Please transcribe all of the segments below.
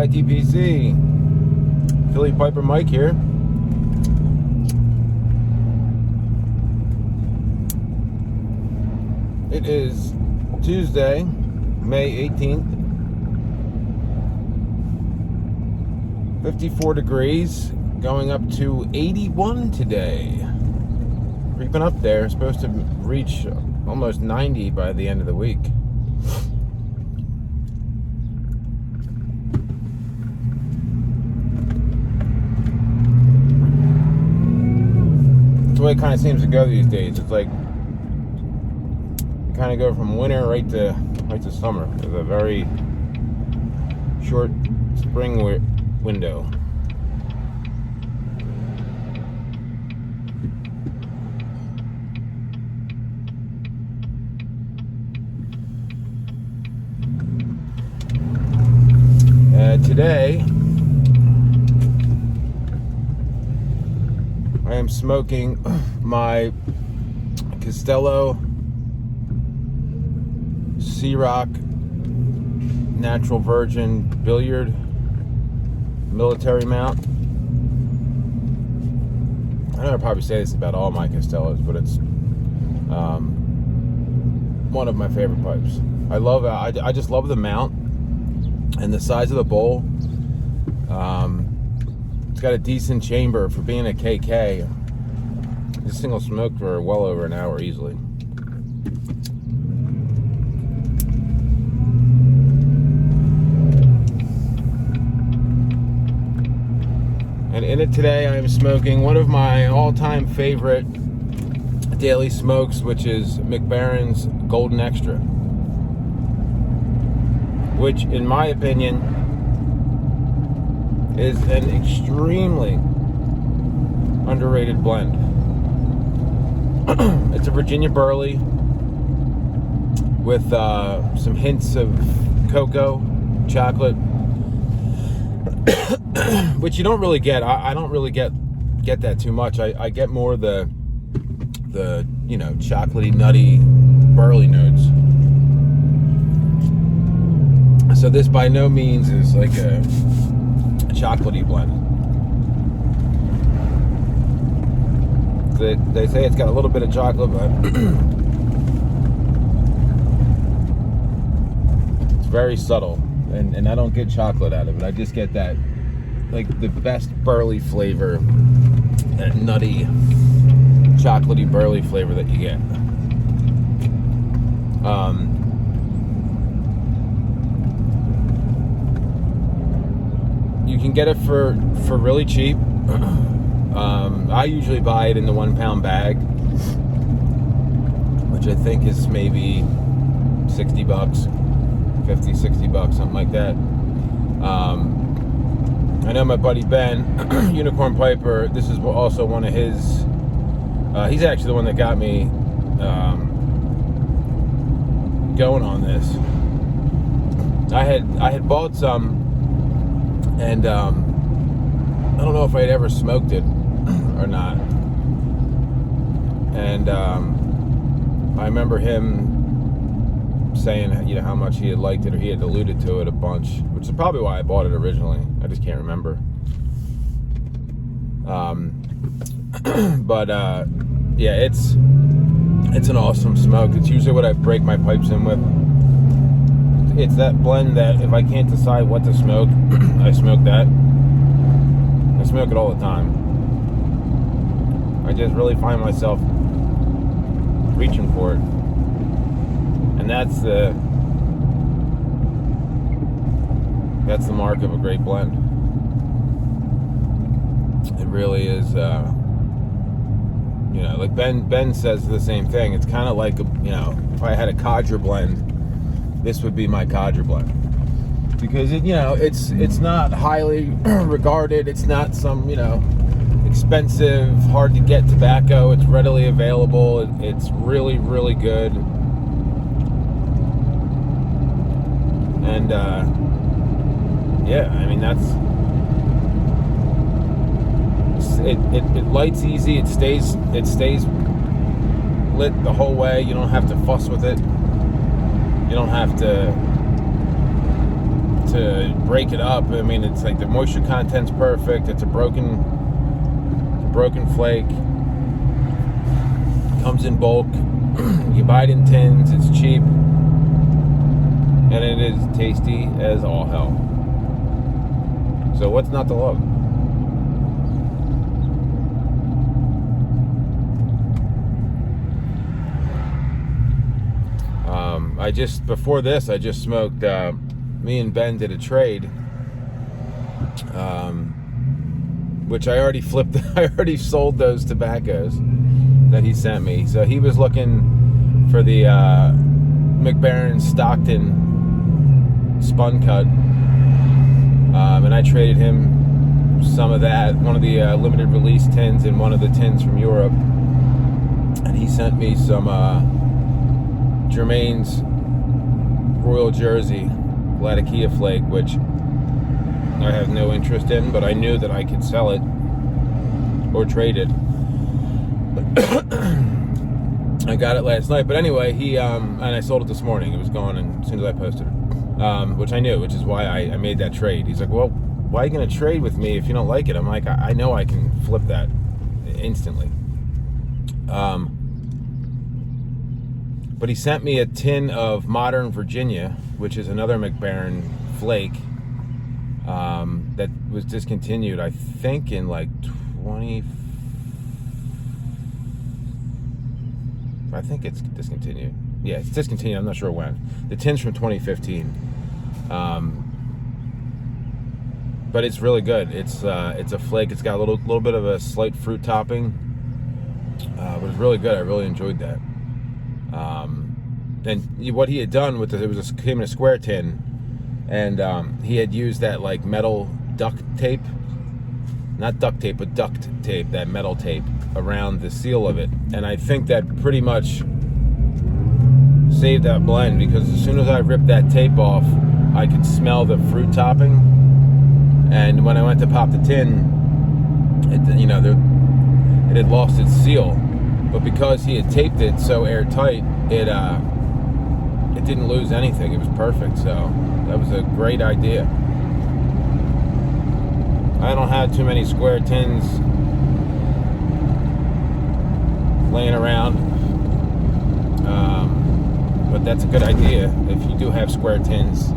YTPC. Philly Piper Mike here. It is Tuesday, May 18th. 54 degrees, going up to 81 today. Creeping up there, supposed to reach almost 90 by the end of the week. That's the way it kind of seems to go these days. It's like you kind of go from winter right to summer. There's a very short spring window. Today I am smoking my Castello Ciroc Natural Virgin Billiard military mount. I know I probably say this about all my Castellos, but it's one of my favorite pipes. I just love the mount and the size of the bowl. It's got a decent chamber for being a KK. This thing will smoke for well over an hour easily. And in it today, I am smoking one of my all-time favorite daily smokes, which is Baren's Golden Extra, which, in my opinion, is an extremely underrated blend. It's a Virginia Burley with some hints of cocoa, chocolate, which you don't really get. I don't really get that too much. I get more the chocolatey, nutty burley notes. So this by no means is like a chocolatey blend. They say it's got a little bit of chocolate, but it's very subtle, and I don't get chocolate out of it. I just get that, like, the best burley flavor, that nutty, chocolatey burley flavor that you get. You can get it for really cheap. I usually buy it in the 1 pound bag, which I think is maybe $60, $50-$60, something like that. I know my buddy Ben, Unicorn Piper, this is also one of his, he's actually the one that got me going on this. I had bought some, and I don't know if I'd ever smoked it or not. And I remember him saying, how much he had liked it, or he had alluded to it a bunch, which is probably why I bought it originally. I just can't remember. But yeah, it's an awesome smoke. It's usually what I break my pipes in with. It's that blend that if I can't decide what to smoke, I smoke that. I smoke it all the time. I just really find myself reaching for it. And that's the mark of a great blend. It really is, like Ben says the same thing. It's kind of like, if I had a codger blend, this would be my codger blend. Because it's not highly regarded. It's not some, expensive, hard to get tobacco. It's readily available. It's really, really good. And it lights easy. It stays lit the whole way. You don't have to fuss with it. You don't have to to break it up. I mean, it's like the moisture content's perfect. It's a broken flake. Comes in bulk. You buy it in tins. It's cheap, and it is tasty as all hell. So what's not to love? Before this, I just smoked. Me and Ben did a trade, which I already flipped. I already sold those tobaccos that he sent me. So he was looking for the McBaren Stockton spun cut, and I traded him some of that, one of the limited release tins and one of the tins from Europe, and he sent me some Germain's Royal Jersey Latakia flake, which I have no interest in, but I knew that I could sell it or trade it. I got it last night, but anyway, he and I sold it this morning. It was gone, and as soon as I posted it, which I knew, which is why I made that trade. He's like, well, why are you going to trade with me if you don't like it? I'm like, I know I can flip that instantly. But he sent me a tin of Modern Virginia, which is another McBaren flake that was discontinued, I think, in like 20. I think it's discontinued. Yeah, it's discontinued. I'm not sure when. The tin's from 2015. But it's really good. It's a flake. It's got a little bit of a slight fruit topping. But it's really good. I really enjoyed that. And what he had done with it was came in a square tin, and he had used that like metal duct tape, not duct tape, but duct tape, that metal tape around the seal of it. And I think that pretty much saved that blend, because as soon as I ripped that tape off, I could smell the fruit topping. And when I went to pop the tin, it had lost its seal. But because he had taped it so airtight, it didn't lose anything. It was perfect. So that was a great idea. I don't have too many square tins laying around, but that's a good idea if you do have square tins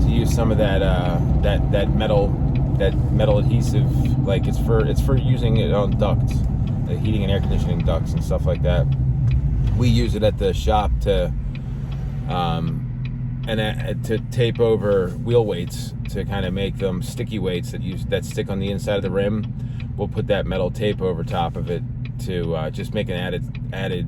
to use some of that metal adhesive. Like it's for using it on ducts, the heating and air conditioning ducts and stuff like that. We use it at the shop to tape over wheel weights, to kind of make them sticky weights that stick on the inside of the rim. We'll put that metal tape over top of it to just make an added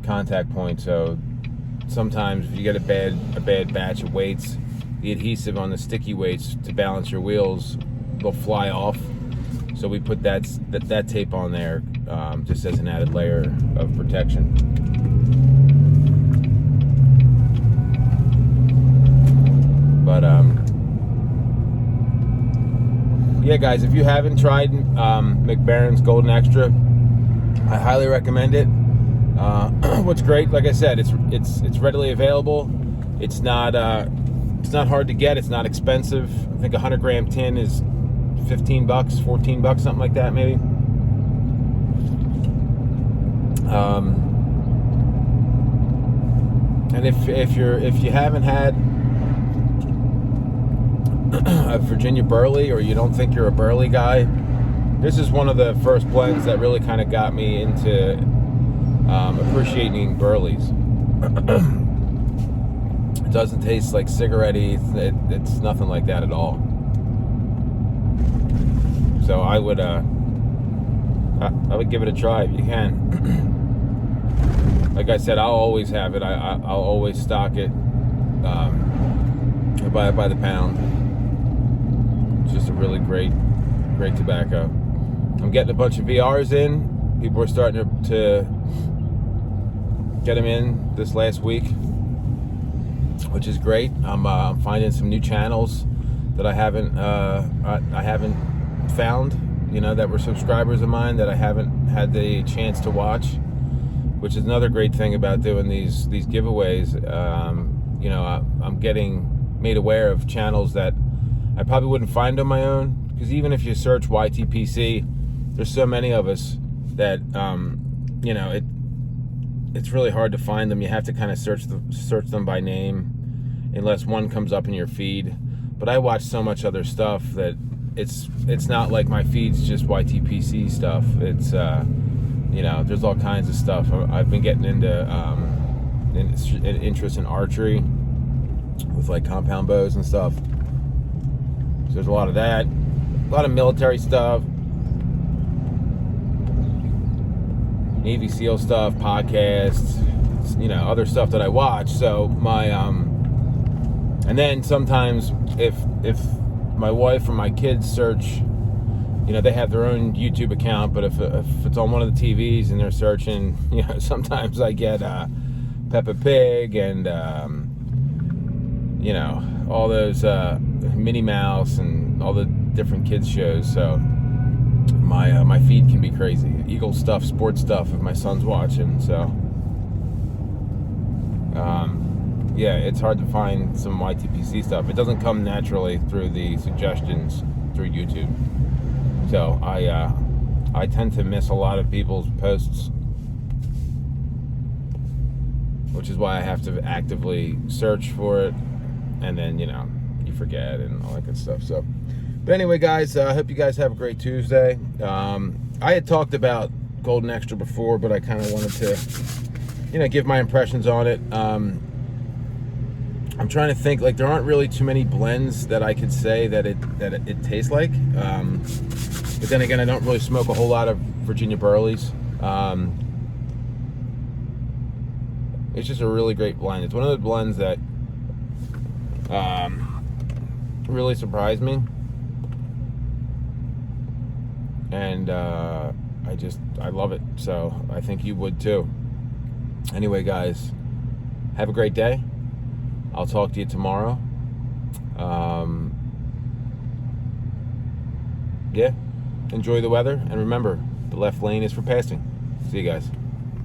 contact point. So sometimes if you get a bad batch of weights, the adhesive on the sticky weights to balance your wheels will fly off. So we put that tape on there just as an added layer of protection. But yeah, guys, if you haven't tried McBaren's Golden Extra, I highly recommend it. What's great, like I said, it's readily available. It's not hard to get. It's not expensive. I think a 100-gram tin is $15, $14, something like that, maybe. And if you haven't had a Virginia Burley, or you don't think you're a Burley guy, this is one of the first blends that really kind of got me into appreciating Burleys. It doesn't taste like cigarette-y. It's nothing like that at all. So I would give it a try if you can. Like I said, I'll always have it. I'll always stock it. I buy it by the pound. It's just a really great tobacco. I'm getting a bunch of VRs in. People are starting to get them in this last week, which is great. I'm finding some new channels that I haven't found, that were subscribers of mine that I haven't had the chance to watch, which is another great thing about doing these giveaways. I'm getting made aware of channels that I probably wouldn't find on my own. Because even if you search YTPC, there's so many of us that you know, it's really hard to find them. You have to kind of search them by name, unless one comes up in your feed. But I watch so much other stuff that it's not like my feed's just YTPC stuff. It's you know, there's all kinds of stuff. I've been getting into interest in archery with like compound bows and stuff. So there's a lot of that, a lot of military stuff, Navy SEAL stuff, podcasts, you know, other stuff that I watch. So my and then sometimes if my wife or my kids search, you know, they have their own YouTube account, but if it's on one of the TVs and they're searching, you know, sometimes I get Peppa Pig and you know, all those Minnie Mouse and all the different kids shows. So my feed can be crazy. Eagle stuff, sports stuff if my son's watching. So yeah, it's hard to find some YTPC stuff. It doesn't come naturally through the suggestions through YouTube. So I tend to miss a lot of people's posts, which is why I have to actively search for it, and then, you know, you forget and all that good stuff. So, but anyway, guys, I hope you guys have a great Tuesday. I had talked about Golden Extra before, but I kind of wanted to, you know, give my impressions on it. I'm trying to think, like, there aren't really too many blends that I could say that it tastes like. But then again, I don't really smoke a whole lot of Virginia Burleys. It's just a really great blend. It's one of the blends that really surprised me, and I love it. So I think you would too. Anyway, guys, have a great day. I'll talk to you tomorrow. Yeah, enjoy the weather, and remember, the left lane is for passing. See you guys.